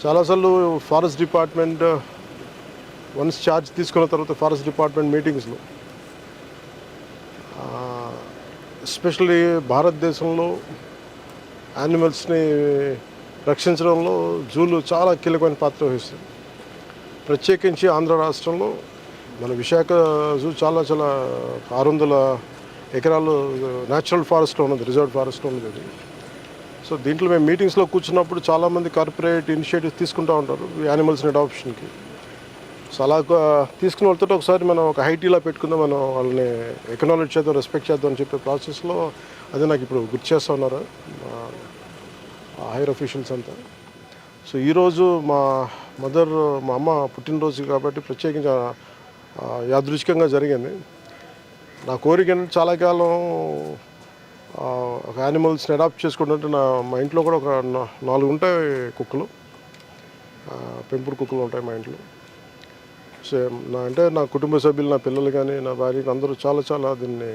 చాలాసార్లు forest department once charge తీసుకున్న తర్వాత ఫారెస్ట్ డిపార్ట్మెంట్ మీటింగ్స్లో ఎస్పెషల్లీ భారతదేశంలో యానిమల్స్ని రక్షించడంలో జూలు చాలా కీలకమైన పాత్ర వహిస్తుంది. ప్రత్యేకించి ఆంధ్ర రాష్ట్రంలో మన విశాఖ జూ చాలా 600 ఎకరాలు న్యాచురల్ ఫారెస్ట్లో ఉన్నది, రిజర్వ్ ఫారెస్ట్లో ఉన్నది అది. సో దీంట్లో మేము మీటింగ్స్లో కూర్చున్నప్పుడు చాలామంది కార్పొరేట్ ఇనిషియేటివ్స్ తీసుకుంటూ ఉంటారు యానిమల్స్ని అడాప్షన్కి. సో అలా తీసుకున్న వాళ్ళతో ఒకసారి మనం ఒక హైటీలా పెట్టుకుందాం, మనం వాళ్ళని ఎకనాలజీ చేద్దాం, రెస్పెక్ట్ చేద్దాం అని చెప్పే ప్రాసెస్లో అదే నాకు ఇప్పుడు గుర్తు చేస్తూ ఉన్నారు హైయర్ అఫీషియల్స్ అంతా. సో ఈరోజు మా అమ్మ పుట్టినరోజు కాబట్టి ప్రత్యేకంగా యాదృచ్ఛికంగా జరిగింది. నా కోరిక చాలా కాలం ఒక యానిమల్స్ని అడాప్ట్ చేసుకుంటుంటే మా ఇంట్లో కూడా ఒక 4 ఉంటాయి కుక్కలు, పెంపుడు కుక్కలు ఉంటాయి మా ఇంట్లో. సో నా కుటుంబ సభ్యులు, నా పిల్లలు కానీ నా భార్య అందరూ చాలా దీన్ని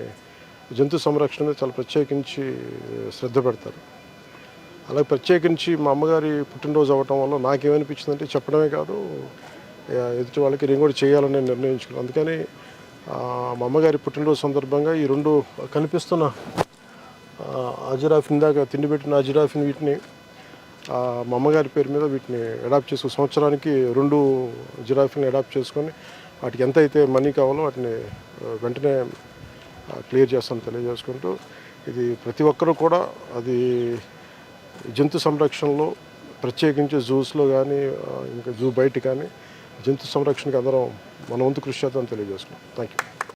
జంతు సంరక్షణ మీద చాలా ప్రత్యేకించి శ్రద్ధ పెడతారు. అలాగే ప్రత్యేకించి మా అమ్మగారి పుట్టినరోజు అవ్వటం వల్ల నాకేమనిపించిందంటే చెప్పడమే కాదు, ఎదుటి వాళ్ళకి నేను కూడా చేయాలని నిర్ణయించుకున్నాను. అందుకని మా అమ్మగారి పుట్టినరోజు సందర్భంగా ఈ 2 కనిపిస్తున్న అజిరాఫిన్ దాకా తిండి పెట్టిన అజిరాఫిన్ వీటిని మా అమ్మగారి పేరు మీద వీటిని అడాప్ట్ చేసుకుని సంవత్సరానికి 2 జిరాఫీని అడాప్ట్ చేసుకొని వాటికి ఎంత అయితే మనీ కావాలో వాటిని వెంటనే క్లియర్ చేస్తాను తెలియజేసుకుంటూ, ఇది ప్రతి ఒక్కరూ కూడా అది జంతు సంరక్షణలో ప్రత్యేకించి జూస్లో కానీ ఇంకా జూ బయట కానీ జంతు సంరక్షణకి అందరం మన వంతు కృషి చేద్దామని తెలియజేసుకున్నాం. Thank you.